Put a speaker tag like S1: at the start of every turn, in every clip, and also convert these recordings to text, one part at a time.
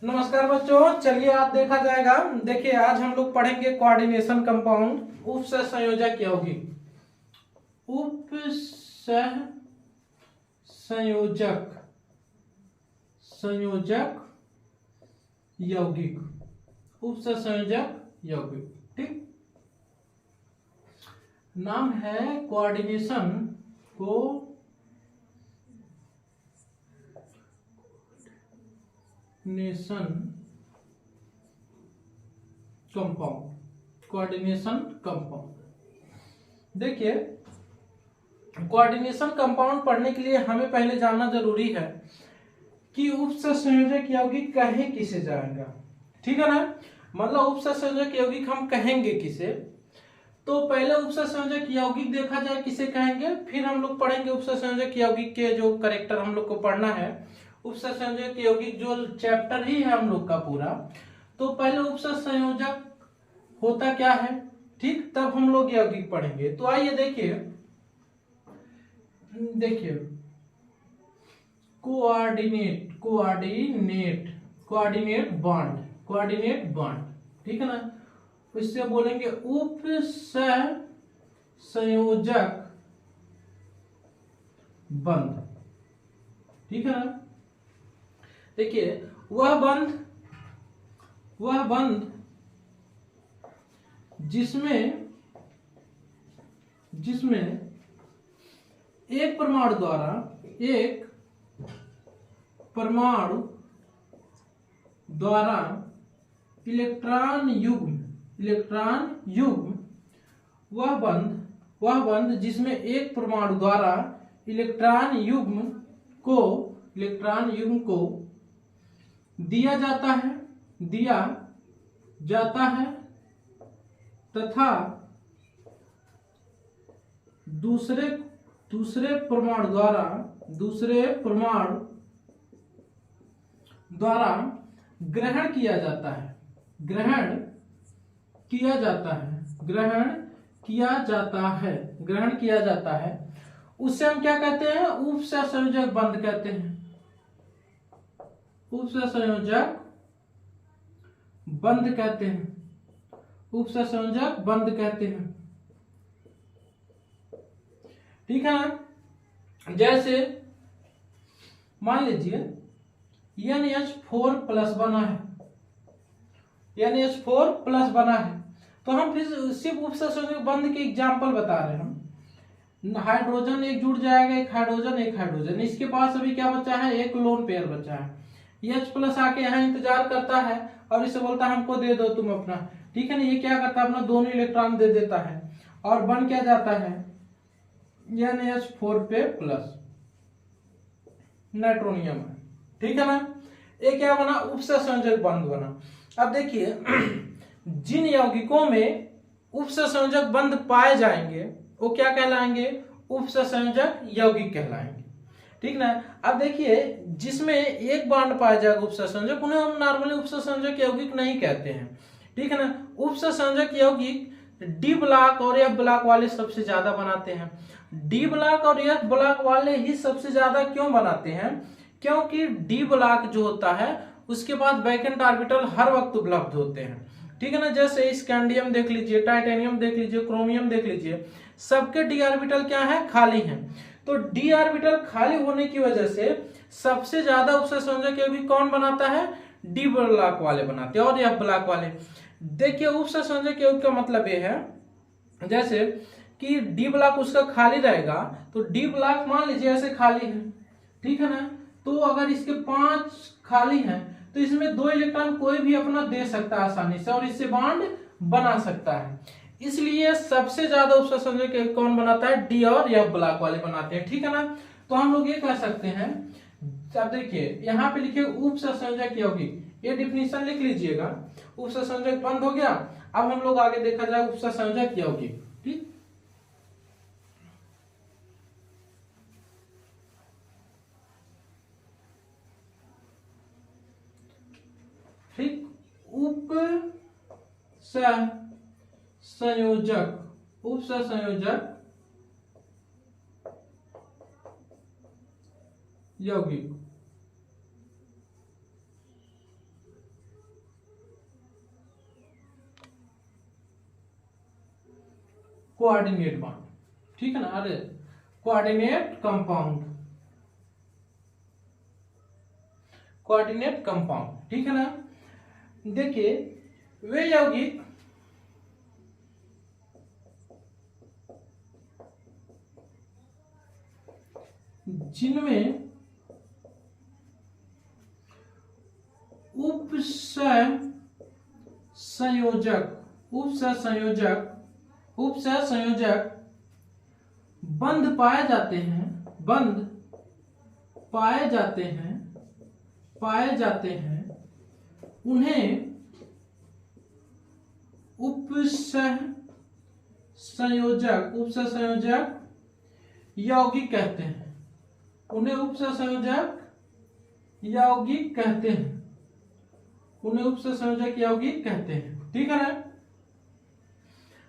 S1: नमस्कार बच्चों, चलिए आज देखा जाएगा। देखिए, आज हम लोग पढ़ेंगे कोऑर्डिनेशन कंपाउंड, उपसह संयोजक यौगिक। उपसह संयोजक संयोजक यौगिक, उपसह संयोजक यौगिक। ठीक, नाम है कोऑर्डिनेशन कोऑर्डिनेशन कंपाउंड। देखिए, कोऑर्डिनेशन कंपाउंड पढ़ने के लिए हमें पहले जानना जरूरी है कि उपसह संयोजक यौगिक कहे किसे जाएगा। ठीक है ना, मतलब उपसह संयोजक यौगिक हम कहेंगे किसे। तो पहले उपसह संयोजक यौगिक देखा जाए किसे कहेंगे, फिर हम लोग पढ़ेंगे उपसह संयोजक यौगिक के जो करेक्टर हम लोग को पढ़ना है। उपसह संयोजक यौगिक जो चैप्टर ही है हम लोग का पूरा। तो पहले उपसह संयोजक होता क्या है, ठीक, तब हम लोग यौगिक पढ़ेंगे। तो आइए देखिए कोऑर्डिनेट बॉन्ड, ठीक है ना। इससे बोलेंगे उपसह संयोजक बंध, ठीक है ना। देखिए, वह बंध जिसमें एक परमाणु द्वारा इलेक्ट्रॉन युग्म वह बंध जिसमें एक परमाणु द्वारा इलेक्ट्रॉन युग्म को दिया जाता है तथा दूसरे परमाणु द्वारा ग्रहण किया जाता है, उससे हम क्या कहते हैं, उपसह संयोजक बंध कहते हैं। उपसह संयोजक बंध कहते हैं, ठीक है ना। जैसे मान लीजिए NH4 प्लस बना है, तो हम फिर सिर्फ उपसह संयोजक बंध के एग्जाम्पल बता रहे हैं। हम हाइड्रोजन एक जुड़ जाएगा, एक हाइड्रोजन, इसके पास अभी क्या बचा है, एक लोन पेयर बचा है। H प्लस आके यहाँ इंतजार करता है और इसे बोलता है हमको दे दो तुम अपना, ठीक है ना। ये क्या करता है, अपना दोनों इलेक्ट्रॉन दे देता है और बन क्या जाता है, NH4 पे प्लस नाइट्रोनियम है, ठीक है ना। ये क्या बना, उपसह संयोजक बंध बना। अब देखिए, जिन यौगिकों में उपसह संयोजक बंध पाए जाएंगे वो क्या कहलाएंगे, उपसह संयोजक यौगिक कहलाएंगे, ठीक ना। अब देखिए, जिसमें एक बॉन्ड पाया जाएगा उपसह संयोजक, उन्हें हम नॉर्मली उपसह संयोजक यौगिक नहीं कहते हैं, ठीक है ना। उपसह संयोजक यौगिक डी ब्लॉक और एफ ब्लॉक वाले सबसे ज्यादा बनाते हैं। डी ब्लॉक और एफ ब्लॉक वाले ही सबसे ज्यादा क्यों बनाते हैं, क्योंकि डी ब्लॉक जो होता है उसके पास वैकेंट ऑर्बिटल हर वक्त उपलब्ध होते हैं, ठीक है ना। जैसे स्कैंडियम देख लीजिए, टाइटेनियम देख लीजिए, क्रोमियम देख लीजिए, सबके डी ऑर्बिटल क्या है, खाली हैं। तो डी ऑर्बिटल खाली होने की वजह से सबसे ज्यादा उपसह संयोजक यौगिक कौन बनाता है, डी ब्लॉक वाले बनाते हैं और एफ ब्लॉक वाले। देखिए, उपसह संयोजक यौगिक का मतलब ये है, जैसे कि डी ब्लॉक उसका खाली रहेगा, तो डी ब्लॉक मान लीजिए ऐसे खाली है, ठीक है ना। तो अगर इसके 5 खाली हैं तो इसमें 2 इलेक्ट्रॉन कोई भी अपना दे सकता है आसानी से और इससे बॉन्ड बना सकता है। इसलिए सबसे ज्यादा उपसह संयोजक कौन बनाता है, डी और एफ ब्लॉक वाले बनाते हैं, ठीक है ना। तो हम लोग ये कह सकते हैं, अब देखिए यहाँ पे लिखिए उपसह संयोजक यौगिक, ये डिफिनीशन लिख लीजिएगा। उपसह संयोजक बंद हो गया। अब हम लोग आगे देखा जाए उपसह संयोजक यौगिक, ठीक। ठीक, उपसह संयोजक यौगिक, कोऑर्डिनेट बॉन्ड, ठीक है ना, अरे कोऑर्डिनेट कंपाउंड, कोऑर्डिनेट कंपाउंड, ठीक है ना। देखिए वे यौगिक जिनमें उपसंयोजक बंद पाए जाते हैं उन्हें उपसंयोजक यौगिक कहते हैं, उन्हें उपसंयोजक यौगिक कहते हैं, ठीक है ना।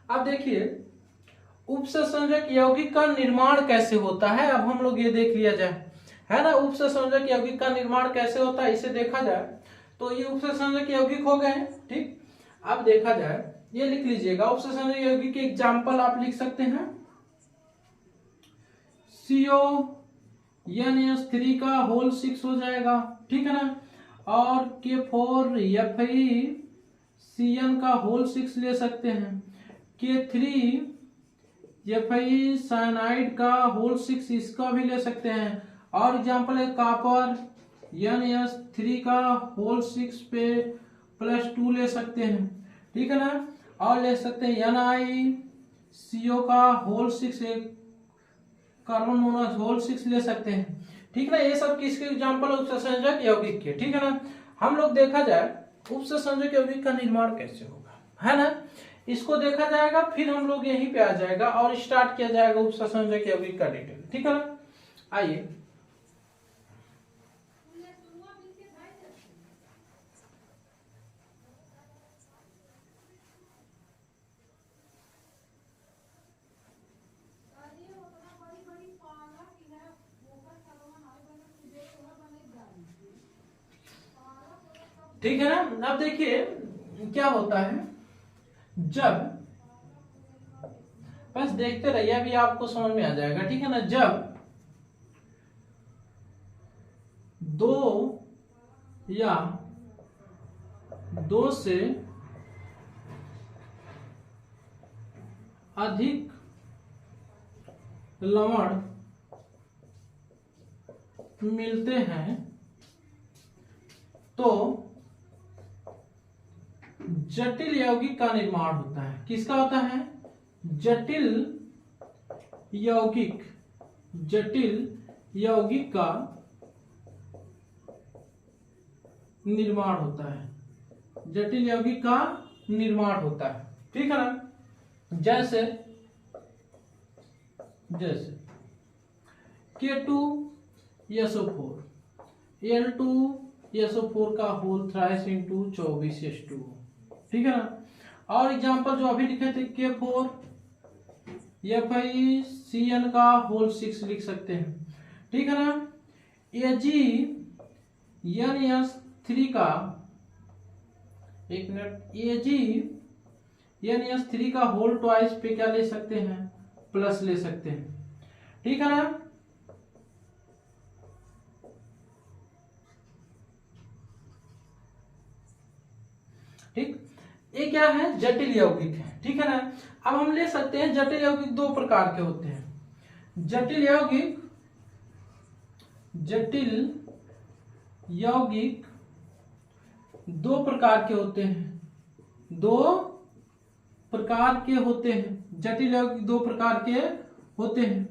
S1: अब देखिए उपसंयोजक यौगिक का निर्माण कैसे होता है, अब हम लोग ये देख लिया जाए, है ना। उपसंयोजक यौगिक का निर्माण कैसे होता है इसे देखा जाए तो ये उपसंयोजक यौगिक हो गए, ठीक। अब देखा जाए, ये लिख लीजिएगा, उपसंयोजक यौगिक के एग्जाम्पल आप लिख सकते हैं, CONS3 का होल 6 हो जाएगा, ठीक है ना, और K4FeCN का होल 6 ले सकते हैं, K3Fe साइनाइड का होल 6 इसका भी ले सकते हैं, और एग्जाम्पल है कॉपर NS3 का होल 6 पे +2 ले सकते हैं, ठीक है ना, और ले सकते हैं NiCO का होल 6 कार्बन मोनोऑक्साइड होल 6 ले सकते हैं, ठीक ना। ये सब किसके एग्जाम्पल उपसंयोजक यौगिक के, ठीक है ना। हम लोग देखा जाए उपसंयोजक यौगिक का निर्माण कैसे होगा, है ना, इसको देखा जाएगा, फिर हम लोग यहीं पे आ जाएगा और स्टार्ट किया जाएगा उपसंयोजक यौगिक का डिटेल, ठीक है ना। आइए ठीक है ना। अब देखिए क्या होता है, जब, बस देखते रहिए अभी आपको समझ में आ जाएगा, ठीक है ना। जब दो से अधिक लवण मिलते हैं तो जटिल यौगिक का निर्माण होता है। किसका होता है? जटिल यौगिक का निर्माण होता है, जटिल यौगिक का निर्माण होता है, ठीक है ना। जैसे K2SO4 Al2SO4 का होल 23 × 24H2O, ठीक है ना। और एग्जांपल जो अभी लिखे थे K4FeCN का होल 6 लिख सकते हैं, ठीक है ना। AgNS3 का, एक मिनट, AgNS3 का होल ट्वाइस पे क्या ले सकते हैं? प्लस ले सकते हैं, ठीक है ना। ठीक, ये क्या है? जटिल यौगिक है, ठीक है ना। अब हम ले सकते हैं जटिल यौगिक दो प्रकार के होते हैं। जटिल यौगिक दो प्रकार के होते हैं, जटिल यौगिक दो प्रकार के होते हैं।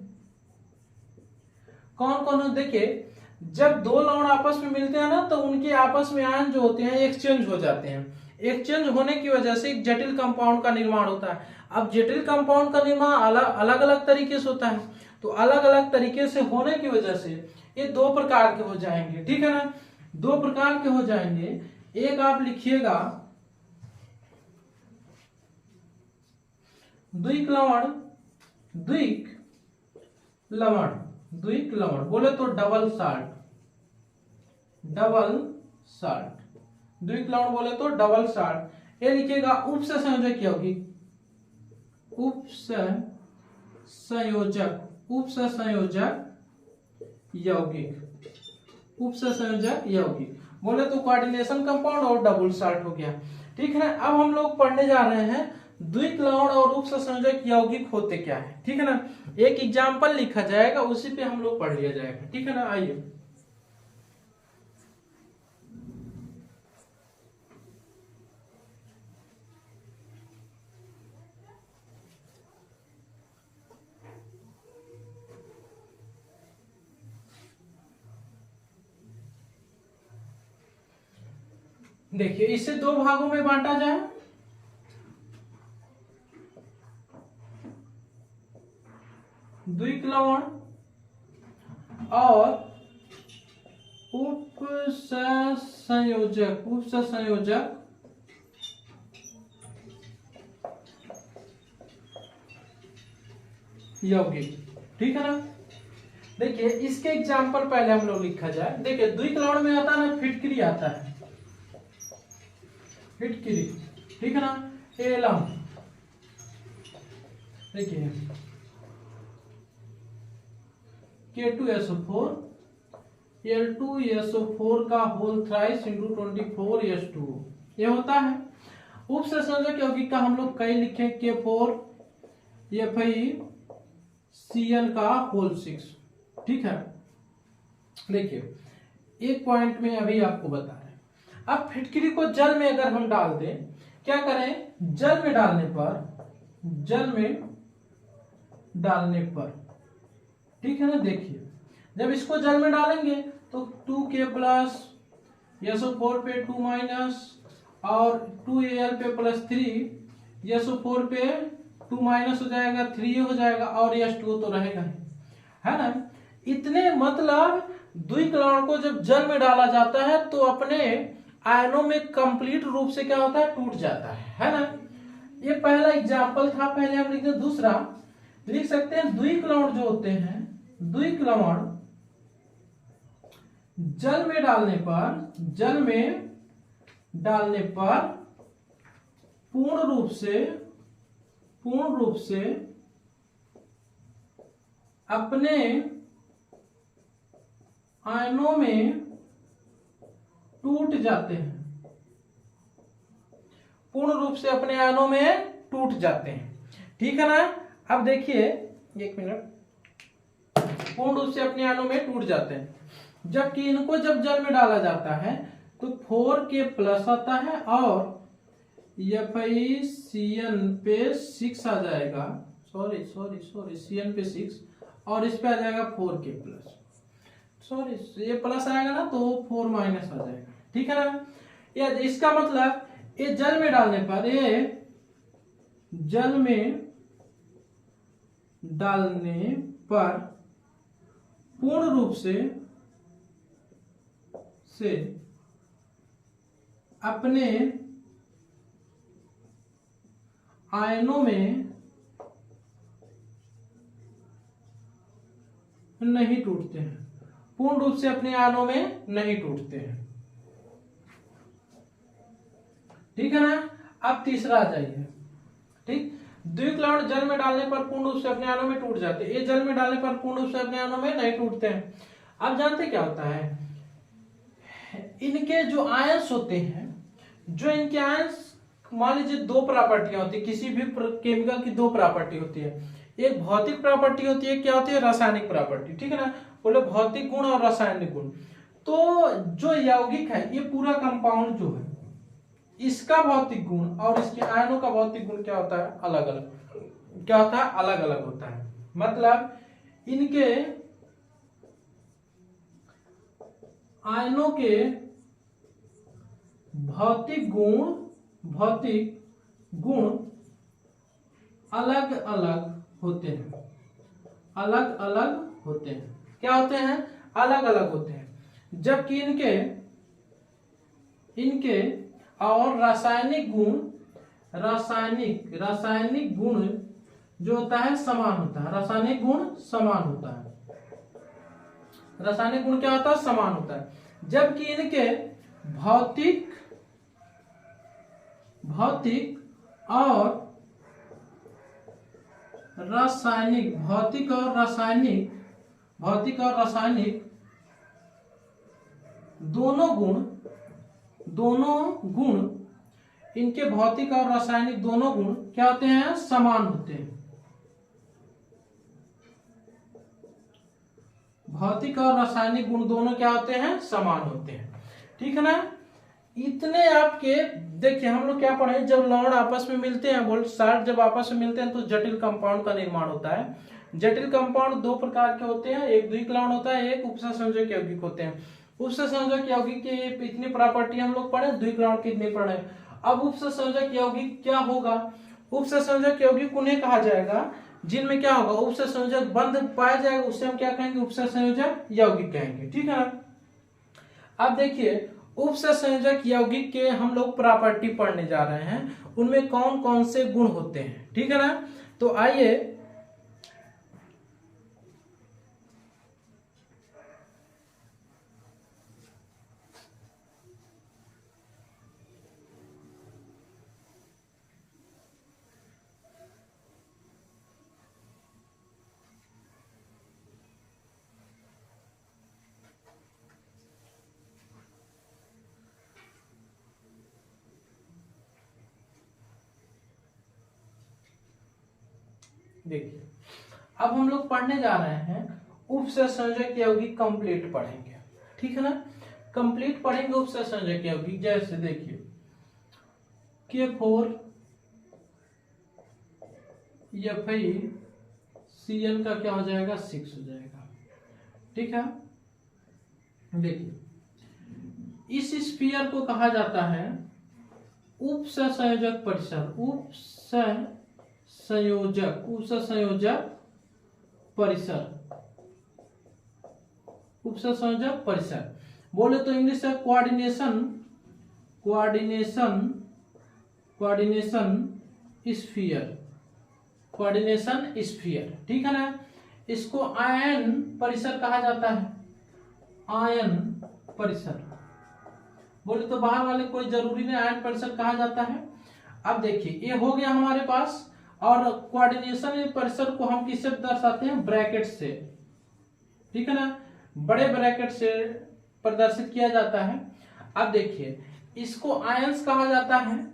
S1: कौन कौन हो? देखिए, जब दो लवण आपस में मिलते हैं ना तो उनके आपस में आयन जो होते हैं एक्सचेंज हो जाते हैं। एक्सचेंज होने की वजह से एक जटिल कंपाउंड का निर्माण होता है। अब जटिल कंपाउंड का निर्माण अलग अलग तरीके से होता है, तो अलग अलग तरीके से होने की वजह से ये दो प्रकार के हो जाएंगे, ठीक है ना। दो प्रकार के हो जाएंगे। एक आप लिखिएगा द्विक लवण बोले तो डबल साल्ट, द्विक लवण बोले तो डबल साल्ट। ये लिखिएगा उपसंयोजक यौगिक, उपसंयोजक संयोजक, उपसंयोजक यौगिक, उपसंयोजक यौगिक। बोले तो कोऑर्डिनेशन कंपाउंड और डबल सॉल्ट हो गया। ठीक है ना। अब हम लोग पढ़ने जा रहे हैं द्विक लवण और उपसंयोजक यौगिक होते क्या है। ठीक है ना। एक एग्जाम्पल लिखा जाएगा, उसी पे हम लोग पढ़ लिया जाएगा। ठीक है ना। आइए देखिए, इसे दो भागों में बांटा जाए। द्विक लवण और उपसंयोजक, उपसंयोजक यौगिक। ठीक है ना। देखिए, इसके एग्जाम्पल पहले हम लोग लिखा जाए। देखिए, द्विक लवण में आता है ना, फिटकरी आता है, फिटकरी। ठीक है ना। एलम, देखिए K2SO4 L2SO4 का होल थ्राइस इंटू 24S2 ये होता है। उपसंयोजक यौगिक का हम लोग कई लिखे, K4 FeCl का होल 6। ठीक है। देखिए, एक पॉइंट में अभी आपको बता रहे हैं। अब फिटकरी को जल में अगर हम डाल दें, क्या करें, जल में डालने पर, जल में डालने पर, ठीक है ना। देखिए, जब इसको जल में डालेंगे तो 2K प्लस SO4 पे 2 माइनस और 2Al पे प्लस 3 SO4 पे 2 माइनस हो जाएगा, 3 हो जाएगा और H2O तो रहेगा ही, है ना। इतने मतलब द्विक लवण को जब जल में डाला जाता है तो अपने आयनों में कंप्लीट रूप से क्या होता है, टूट जाता है ना। ये पहला एग्जाम्पल था। पहले हम लिखते हैं, दूसरा लिख सकते हैं, द्विक लवण जो होते हैं, द्विक लवण जल में डालने पर, जल में डालने पर पूर्ण रूप से अपने आयनों में टूट जाते हैं, पूर्ण रूप से अपने आयनों में टूट जाते हैं। ठीक है ना। अब देखिए, एक मिनट, पूर्ण रूप से अपने आयनों में टूट जाते हैं। जबकि इनको जब जल में डाला जाता है तो 4K प्लस आता है और FeCN पे 6 आ जाएगा, सॉरी CN पे 6 और इस पे आ जाएगा 4K प्लस, सॉरी ये प्लस आएगा ना तो 4 माइनस आ जाएगा। ठीक है ना। ये इसका मतलब ये जल में डालने पर, ये जल में डालने पर पूर्ण रूप से अपने आयनों में नहीं टूटते हैं, पूर्ण रूप से अपने आयनों में नहीं टूटते हैं। ठीक है ना। अब तीसरा आ जाइए। ठीक, द्विक लवण जल में डालने पर पूर्ण रूप से अपने आयनों में टूट जाते हैं, ये जल में डालने पर पूर्ण रूप से अपने आयनों में नहीं टूटते हैं। अब जानते क्या होता है, इनके जो आयंस होते हैं, जो इनके आयंस, मान लीजिए दो प्रॉपर्टियां होती है, किसी भी केमिकल की दो प्रॉपर्टी होती है। एक भौतिक प्रॉपर्टी होती है, क्या होती है, रासायनिक प्रॉपर्टी। ठीक है ना। बोले भौतिक गुण और रासायनिक गुण। तो जो यौगिक है, ये पूरा कंपाउंड जो है, इसका भौतिक गुण और इसके आयनों का भौतिक गुण क्या होता है, अलग अलग। क्या होता है, अलग अलग होता है। मतलब इनके आयनों के भौतिक गुण अलग अलग होते हैं, अलग अलग होते हैं। क्या होते हैं, अलग अलग होते हैं। जबकि इनके और रासायनिक गुण जो होता है समान होता है, रासायनिक गुण समान होता है, रासायनिक गुण क्या होता है, समान होता है। जबकि इनके भौतिक और रासायनिक, भौतिक और रासायनिक, भौतिक और रासायनिक दोनों गुण इनके भौतिक और रासायनिक दोनों गुण क्या होते हैं? समान होते हैं। भौतिक और रासायनिक गुण दोनों क्या होते हैं? समान होते हैं। ठीक है ना? इतने आपके देखिए हम लोग क्या पढ़े, जब लवण आपस में मिलते हैं, बोल्ट साल्ट जब आपस में मिलते हैं तो जटिल कंपाउंड का निर्माण होता है। जटिल कंपाउंड दो प्रकार के होते हैं, एक द्विक लवण होता है, एक उपसंयोजक यौगिक होते हैं। उपसंयोजक यौगिक की इतनी प्रॉपर्टी हम लोग पढ़े, द्विक लवण की इतनी पढ़े। अब उपसंयोजक यौगिक क्या होगा? उपसंयोजक यौगिक उन्हें कहा जाएगा जिनमें क्या होगा? उपसंयोजक बंध पाया जाएगा, उससे हम क्या कहेंगे? उपसंयोजक यौगिक कहेंगे। ठीक है ना? अब देखिए उपसंयोजक यौगिक के हम लोग प्रॉपर्टी पढ़ने जा रहे हैं, उनमें कौन कौन से गुण होते हैं। ठीक है ना? तो आइए देखिए, अब हम लोग पढ़ने जा रहे हैं उपसंयोजक यौगिक कंप्लीट पढ़ेंगे। ठीक है ना? कंप्लीट पढ़ेंगे उपसंयोजक यौगिक। जैसे देखिए K4 FeCl का क्या हो जाएगा? 6 हो जाएगा। ठीक है? देखिए इस स्फीयर को कहा जाता है उपसंयोजक परिसर। उपसंयोजक परिसर बोले तो इंग्लिश है कोऑर्डिनेशन स्फीयर। ठीक है ना? इसको आयन परिसर कहा जाता है। आयन परिसर बोले तो बाहर वाले कोई जरूरी नहीं, आयन परिसर कहा जाता है। अब देखिए ये हो गया हमारे पास, और कोऑर्डिनेशन परिसर को हम किससे दर्शाते हैं? ब्रैकेट से। ठीक है ना? बड़े ब्रैकेट से प्रदर्शित किया जाता है। अब देखिए इसको आयंस कहा जाता है,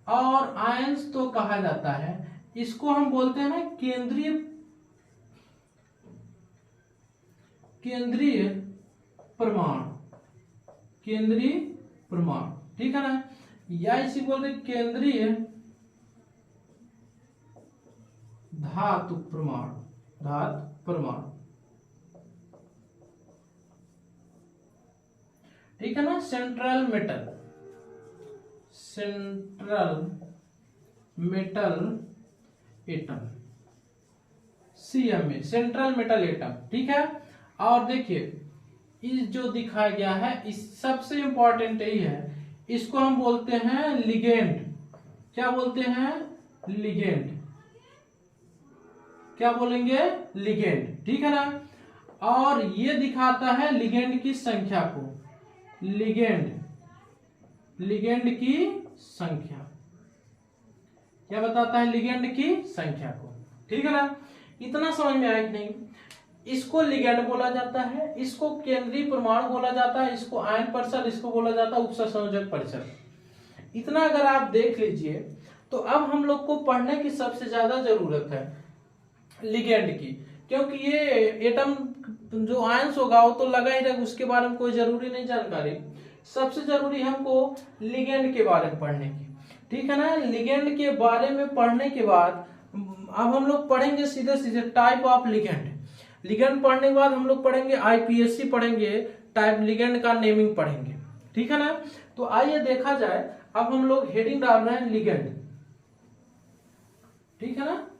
S1: और आयंस तो कहा जाता है, इसको हम बोलते हैं ना केंद्रीय परमाणु। ठीक है ना? या इसी बोलते केंद्रीय धातु परमाणु। ठीक है ना? Central metal atom, CMA, central metal atom. ठीक है? और देखिए इस जो दिखाया गया है, इस सबसे इंपॉर्टेंट यही है, इसको हम बोलते हैं लिगेंड। क्या बोलते हैं? लिगेंड। क्या बोलेंगे? लिगेंड। ठीक है ना? और ये दिखाता है लिगेंड की संख्या को। लिगेंड की संख्या क्या बताता है? लिगेंड की संख्या को। ठीक है ना? इतना समझ में आया कि नहीं? इसको लिगेंड बोला जाता है, इसको केंद्रीय परमाणु बोला जाता है, इसको आयन परिसर, इसको बोला जाता है उपसंयोजक परिसर। इतना अगर आप देख लीजिए तो अब हम लोग को पढ़ने की सबसे ज्यादा जरूरत है लिगेंड की, क्योंकि ये एटम जो आयंस होगा वो तो लगा ही रहेगा, उसके बारे में कोई जरूरी नहीं जानकारी। सबसे जरूरी हमको लिगेंड के बारे में पढ़ने की। ठीक है ना? लिगेंड के बारे में पढ़ने के बाद अब हम लोग पढ़ेंगे सीधे टाइप ऑफ लिगेंड। लिगेंड पढ़ने के बाद हम लोग पढ़ेंगे IPSC पढ़ेंगे, टाइप लिगेंड का नेमिंग पढ़ेंगे। ठीक है ना? तो आइए देखा जाए, अब हम लोग हेडिंग डाल रहे हैं लिगेंड। ठीक है ना?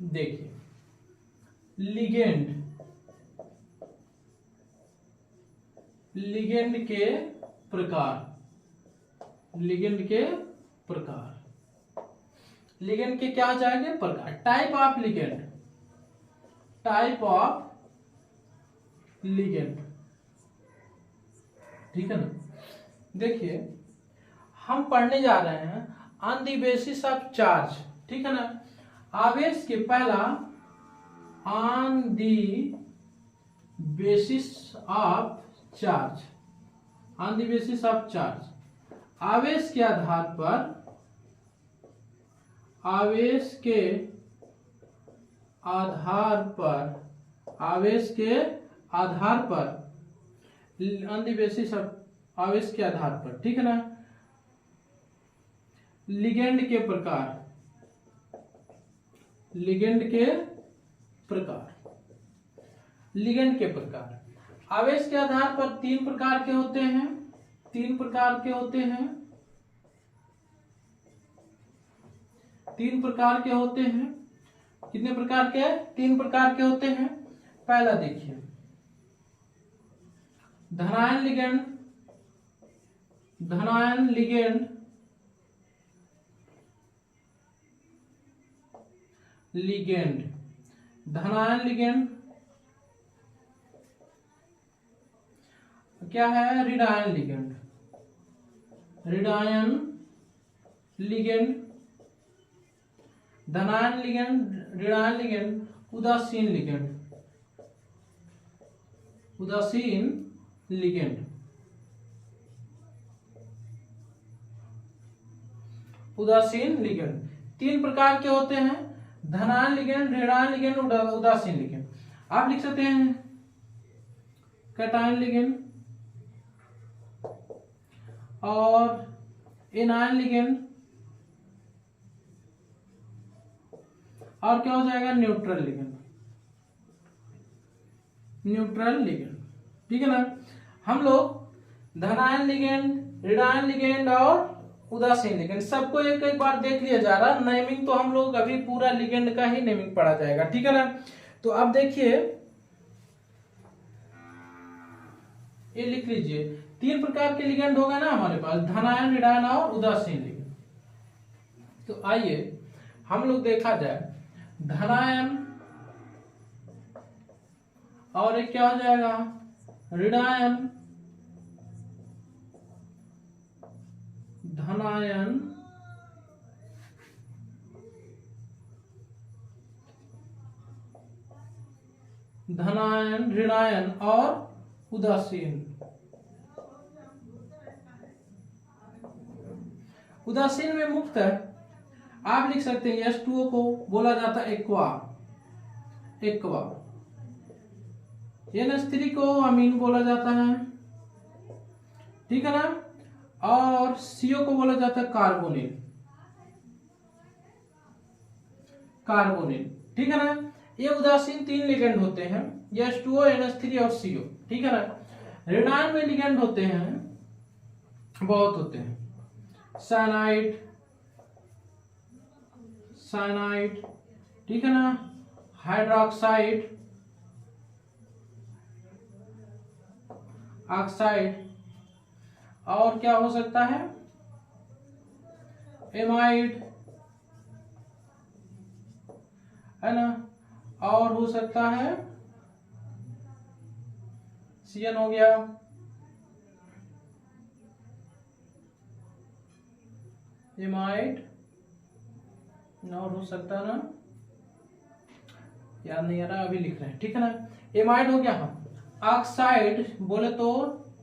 S1: देखिए लिगेंड के प्रकार। लिगेंड के क्या हो जाएंगे? प्रकार। Type of ligand. लिगेंड। ठीक है ना। देखिए हम पढ़ने जा रहे हैं on the basis of charge. ठीक है ना। आवेश के पहला on the basis of charge, on the basis of charge, आवेश के आधार पर, आवेश के आधार पर, आवेश के आधार पर, ऑन द बेसिस ऑफ, आवेश के आधार पर। ठीक है ना। लिगेंड के प्रकार, लिगेंड के प्रकार, लिगेंड के प्रकार। आवेश के आधार पर तीन प्रकार के होते हैं, तीन प्रकार के होते हैं, तीन प्रकार के होते हैं। कितने प्रकार के? तीन प्रकार के होते हैं। पहला देखिए धनायन लिगेंड, धनायन लिगेंड, लिगेंड, धनायन लिगेंड। क्या है? ऋणायन लिगेंड, ऋणायन लिगेंड, धनायन लिगेंड, ऋणायन लिगेंड, उदासीन लिगेंड, उदासीन लिगेंड, उदासीन लिगेंड। तीन प्रकार के होते हैं, धनायन लिगेंड, ऋणायन लिगेंड, उदासीन लिगेंड। आप लिख सकते हैं कैटायन लिगेंड और एनायन लिगेंड, और क्या हो जाएगा? Neutral ligand, neutral ligand. ठीक है ना। हम लोग धनायन लिगेंड, ऋणायन लिगेंड और उदासीन लिगेंड सबको एक एक बार देख लिया जा रहा। नेमिंग तो हम लोग अभी पूरा लिगेंड का ही नेमिंग पढ़ा जाएगा। ठीक है ना। तो अब देखिए ये लिख लीजिए, तीन प्रकार के लिगेंड होगा ना हमारे पास, धनायन, ऋणायन और उदासीन लिगेंड। तो आइए हम लोग देखा जाए धनायन और एक क्या हो जाएगा? ऋणायन, धनायन, धनायन, ऋणायन और उदासीन। उदासीन में मुक्त है, आप लिख सकते हैं H2O को बोला जाता है एक्वा, एक्वा। NH3 को अमीन बोला जाता है। ठीक है ना। और CO को बोला जाता है कार्बोनिल, कार्बोनिल। ठीक है ना। ये उदासीन तीन लिगेंड होते हैं, H2O, NH3 और CO। ठीक है ना। ऋणायन में लिगेंड होते हैं, बहुत होते हैं, साइनाइड, साइनाइड। ठीक है ना। हाइड्रोक्साइड, ऑक्साइड, और क्या हो सकता है? एमाइड, है ना। और हो सकता है CN हो गया, एमाइड, और हो सकता है ना, याद नहीं आ रहा, अभी लिख रहे हैं। ठीक है ना। एमाइड हो गया। हम ऑक्साइड बोले तो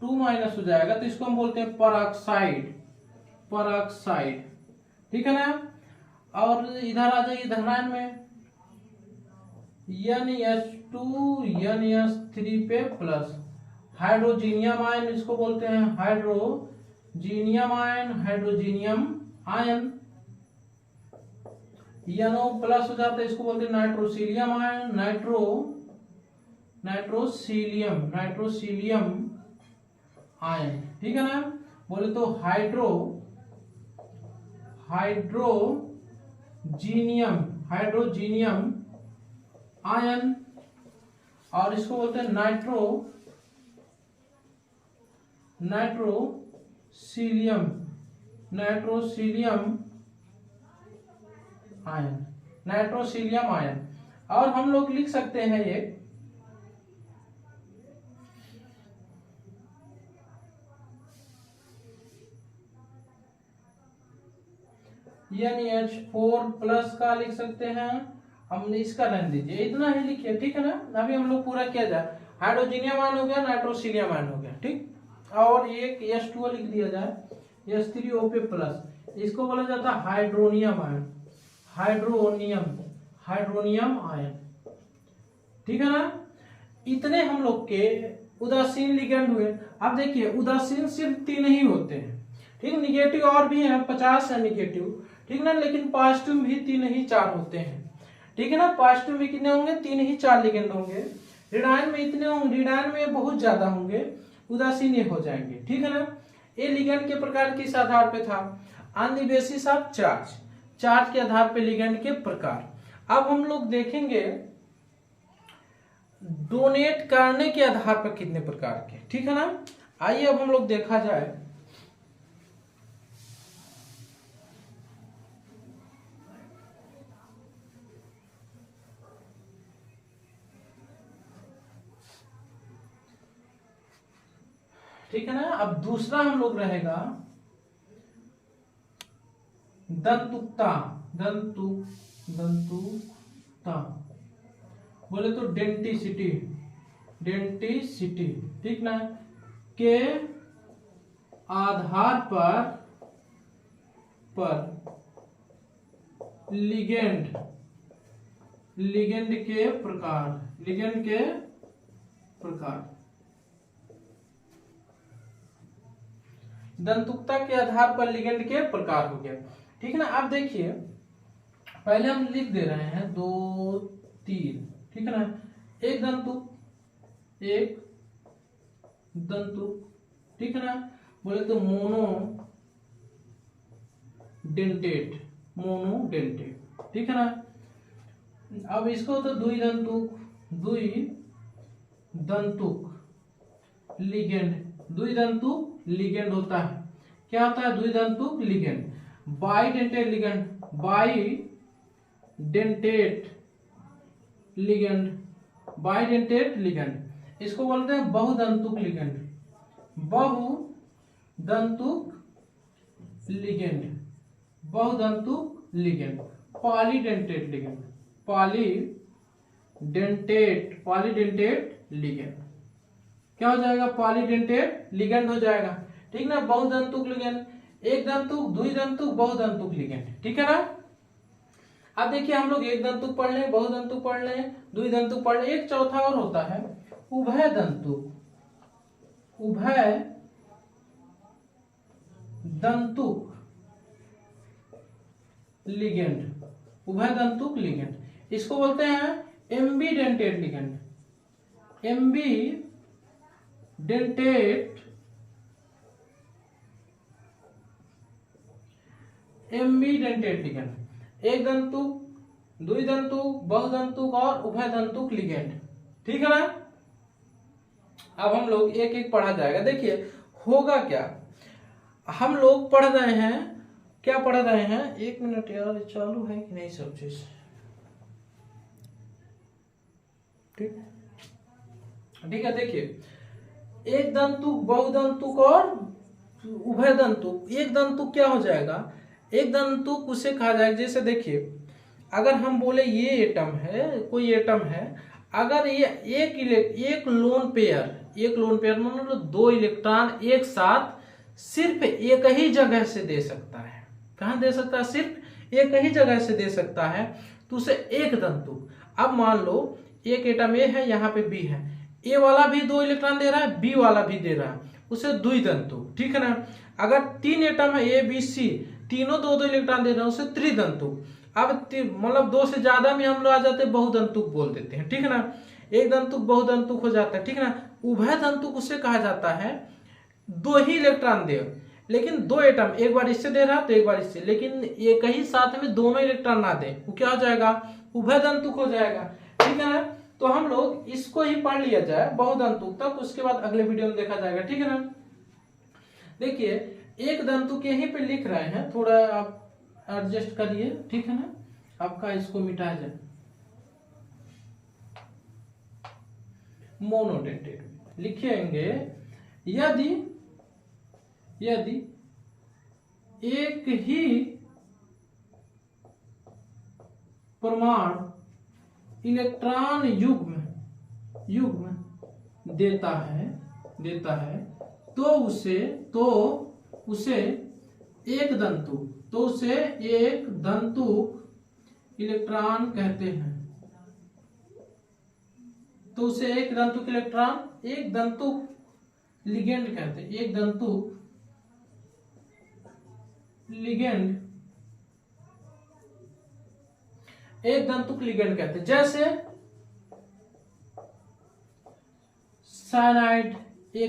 S1: 2 माइनस हो जाएगा, तो इसको हम बोलते हैं परऑक्साइड, परऑक्साइड। ठीक है ना। और इधर आ जाइए धनायन में, NH2 NH3 पे प्लस, हाइड्रोजीनियम आयन इसको बोलते हैं, हाइड्रोजीनियम आयन, हाइड्रोजीनियम आयन। NO प्लस हो जाता है, इसको बोलते हैं नाइट्रोसीलियम आयन, नाइट्रोसीलियम, नाइट्रोसीलियम आयन। ठीक है ना। बोले तो हाइड्रोजीनियम, हाइड्रोजीनियम आयन, और इसको बोलते हैं नाइट्रोसीलियम, नाइट्रोसीलियम आयन, नाइट्रोसीलियम आयन। और हम लोग लिख सकते हैं NH4 प्लस का लिख सकते हैं, हमने इसका रहने दीजिए, इतना ही लिखिए, ठीक है ना। अभी हम लोग पूरा किया जाए, हाइड्रोजीनियम आयन हो गया, नाइट्रोसिलियम आयन हो गया, ठीक। और एक H2O लिख दिया जाए, H3O प्लस, इसको बोला जाता है हाइड्रोनियम आयन, हाइड्रोनियम आयन, ठीक है ना। इतने हम लोग के उदासीन लिगेंड हुए। अब देखिए उदासीन सिर्फ 3 ही होते हैं, ठीक। निगेटिव और भी है, 50 है निगेटिव, ठीक ना, लेकिन पॉजिटिव भी 3 ही 4 होते हैं, ठीक है ना। पॉजिटिव में कितने होंगे, 3 ही 4 लिगेंड होंगे। ऋणायन में इतने होंगे, ऋणायन में बहुत ज्यादा होंगे, उदासीन ये हो जाएंगे, ठीक है ना। ये लिगेंड के प्रकार किस आधार पे था, on the basis of charge, charge के आधार पे लिगेंड के प्रकार। अब हम लोग देखेंगे डोनेट करने के आधार पर कितने प्रकार के, ठीक है ना। आइए अब हम लोग देखा जाए, ठीक है ना। अब दूसरा हम लोग रहेगा दंतुकता, दंतुकता बोले तो डेंटिसिटी, ठीक ना, के आधार पर लिगेंड के प्रकार, दंतुकता के आधार पर लिगेंड के प्रकार हो गया, ठीक है ना। अब देखिए पहले हम लिख दे रहे हैं 2 3, ठीक है ना। एक दंतुक, ठीक है ना, बोले तो मोनोडेंटेट, ठीक है ना। अब इसको तो दुई दंतुक लिगेंड होता है। क्या होता है, द्विदंतुक लिगेंड, बाइडेंटेट लिगेंड, इसको बोलते हैं बहुदंतुक लिगेंड, पॉलीडेंटेट लिगेंड, क्या हो जाएगा, पॉलीडेंटेट लिगेंड हो जाएगा, ठीक ना। बहुदंतुक लिगेंड, एक दंतुक, द्विदंतुक, बहुदंतुक लिगेंड, ठीक है ना। अब देखिए हम लोग एक दंतुक पढ़ लें, बहुदंतुक पढ़ लें, द्विदंतुक पढ़ लें, एक चौथा और होता है उभय दंतुक लिगेंड, इसको बोलते हैं एम्बीडेंटेट लिगेंड, एम्बीडेंटेट लिगेंड, एक दंतुक, द्विदंतुक, बहुदंतुक और उभयदंतुक लिगेंड, ठीक है ना। अब हम लोग एक एक पढ़ा जाएगा। देखिए होगा क्या, हम लोग पढ़ रहे हैं, क्या पढ़ रहे हैं, 1 मिनट यार, चालू है कि नहीं सब चीज, ठीक है। देखिए एक दंतुक, बहुदंतुक और उभयदंतुक। एक दंतुक क्या हो जाएगा, एक दंतुक उसे कहा जाएगा, जैसे देखिए अगर हम बोले ये एटम है, कोई एटम है, अगर ये एक लोन पेयर मतलब 2 इलेक्ट्रॉन एक साथ सिर्फ एक ही जगह से दे सकता है, कहां दे सकता है, सिर्फ एक ही जगह से दे सकता है, तो उसे एक दंतुक। अब मान लो एक एटम ए है, यहाँ पे बी है, ए वाला भी 2 इलेक्ट्रॉन दे रहा है, बी वाला भी दे रहा है, उसे द्विदंतुक, ठीक है ना। अगर 3 एटम है ए बी सी, तीनों 2 इलेक्ट्रॉन दे रहे हैं, उसे त्रिदंतुक। अब मतलब 2 से ज्यादा में हम लोग आ जाते हैं, बहुदंतुक बोल देते हैं, ठीक है ना। एक दंतुक बहुदंतुक हो जाता है, ठीक है ना। उभय दंतुक उसे कहा जाता है 2 ही इलेक्ट्रॉन दे, लेकिन 2 एटम, एक बार इससे दे रहा तो एक बार इससे, लेकिन एक ही साथ में दोनों इलेक्ट्रॉन ना दे, वो क्या हो जाएगा, उभय दंतुक हो जाएगा, ठीक है ना। तो हम लोग इसको ही पढ़ लिया जाए बहुदंतुक तक, उसके बाद अगले वीडियो में देखा जाएगा, ठीक है ना। देखिए एक दंतुक यहीं पे लिख रहे हैं, थोड़ा आप एडजस्ट करिए, ठीक है ना, आपका इसको मिटाया जाए। मोनोडेंटेट लिखेंगे यदि एक ही परमाणु इलेक्ट्रॉन युग्म देता है तो उसे एक दंतुक इलेक्ट्रॉन कहते हैं। तो उसे एक दंतुक लिगेंड कहते हैं। एक दंतुक लिगेंड कहते हैं। जैसे साइनाइड ये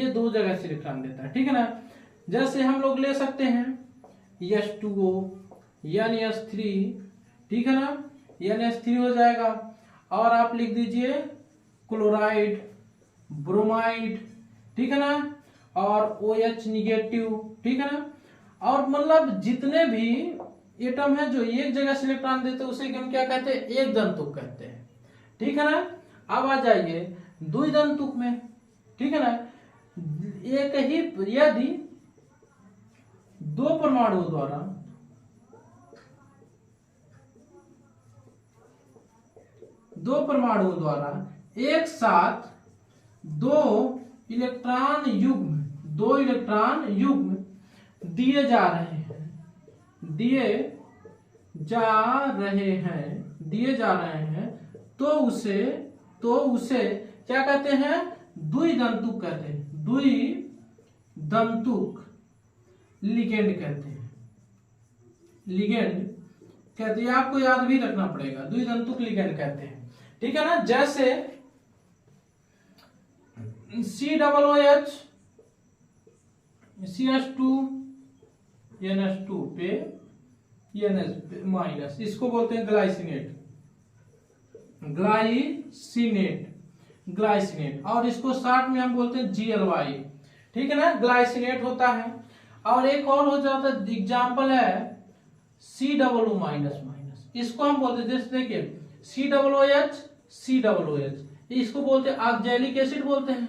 S1: दो जगह से इलेक्ट्रॉन देता है, ठीक है ना। जैसे हम लोग ले सकते हैं H2O, NH3, ठीक है ना, NH3 हो जाएगा। और आप लिख दीजिए क्लोराइड, ब्रोमाइड, ठीक है ना, और OH निगेटिव, ठीक है ना। और मतलब जितने भी एटम है जो एक जगह से इलेक्ट्रॉन देते हैं उसे हम क्या कहते हैं, एक दंतुक कहते हैं, ठीक है ना। अब आ जाइए द्विदंतुक में, ठीक है ना। एक ही यदि दो परमाणुओं द्वारा एक साथ दो इलेक्ट्रॉन युग्म दिए जा रहे हैं तो उसे क्या कहते हैं, द्विदंतुक कहते हैं। द्विदंतुक लिगेंड कहते हैं। आपको याद भी रखना पड़ेगा, द्विदंतुक लिगेंड कहते हैं, ठीक है ना। जैसे COOH CH2 NH2 पे NH माइनस, इसको बोलते हैं ग्लाइसिनेट। और इसको शॉर्ट में हम बोलते हैं GLY, ठीक है ना, ग्लाइसिनेट होता है। और एक और हो जाता है, एग्जाम्पल है COO माइनस, इसको हम बोलते हैं, जैसे देखिए COOH, इसको बोलते हैं ऑक्जेलिक एसिड बोलते हैं।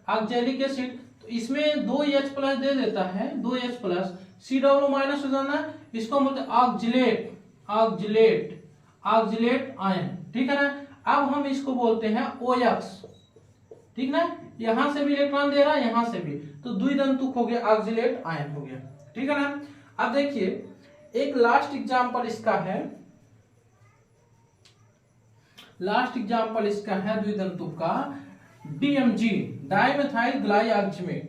S1: ऑक्जेलिक एसिड तो इसमें 2H प्लस दे देता है, 2H प्लस, COO माइनस हो जाना, इसको हम बोलते हैं ऑक्जिलेट आयन, ठीक है ना। अब हम इसको बोलते हैं OX, ठीक ना, यहां से भी इलेक्ट्रॉन दे रहा है, यहां से भी, तो द्विदंतुक हो गया, ऑक्जिलेट आयन हो गया, ठीक है ना। अब देखिए एक लास्ट एग्जांपल इसका है द्विदंतुक का, DMG, dimethyl glyoximate.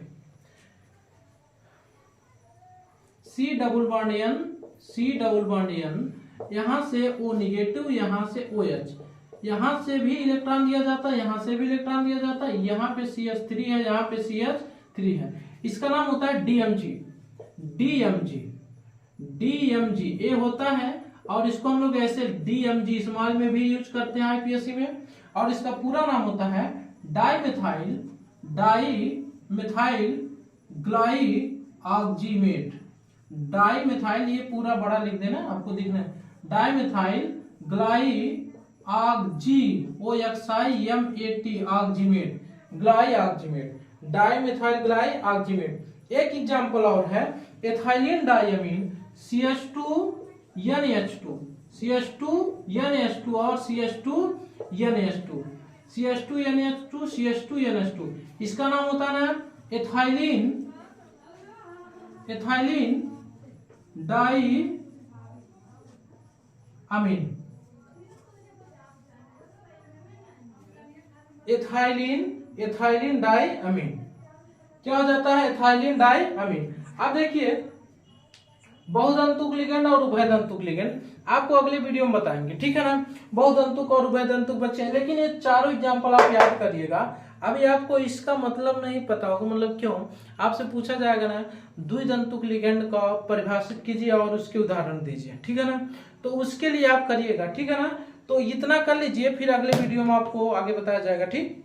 S1: C double bond N, यहां से O निगेटिव, यहां से OH, यहां से भी इलेक्ट्रॉन दिया जाता है, यहां से भी इलेक्ट्रॉन दिया जाता है, यहां पे CH3 है, यहां पे CH3 है। इसका नाम होता है DMG ये होता है। और इसको हम लोग ऐसे DMG स्मॉल में भी यूज करते हैं IPSC में। और इसका पूरा नाम होता है डाइमेथाइल ग्लाइऑक्जिमेट। डाइमेथाइल, ये पूरा बड़ा लिख देना, आपको दिखना है, डाइमेथाइल ग्लाइऑक्जिमेट, डाइमेथाइल ग्लाइऑक्जिमेट। एक एग्जांपल और है एथाइलिन डाइअमीन CH2NH2 और CH2NH2। इसका नाम होता है ना एथाइलिन डाइअमीन। एथाइलिन डाइअमीन क्या हो जाता है, एथाइलिन डाइअमीन। अब देखिए बहुदंतुक लिगेंड और उभयदंतुक लिगेंड आपको अगले वीडियो में बताएंगे, ठीक है ना। बहुदंतुक और उभयदंतुक बच्चे हैं, लेकिन ये चारों एग्जांपल आप याद करिएगा। अभी आपको इसका मतलब नहीं पता होगा, मतलब क्यों, आपसे पूछा जाएगा ना द्विदंतुक लिगेंड का परिभाषित कीजिए और उसके उदाहरण दीजिए, ठीक है ना। तो उसके लिए आप करिएगा, ठीक है ना। तो इतना कर लीजिए, फिर अगले वीडियो में आपको आगे बताया जाएगा, ठीक।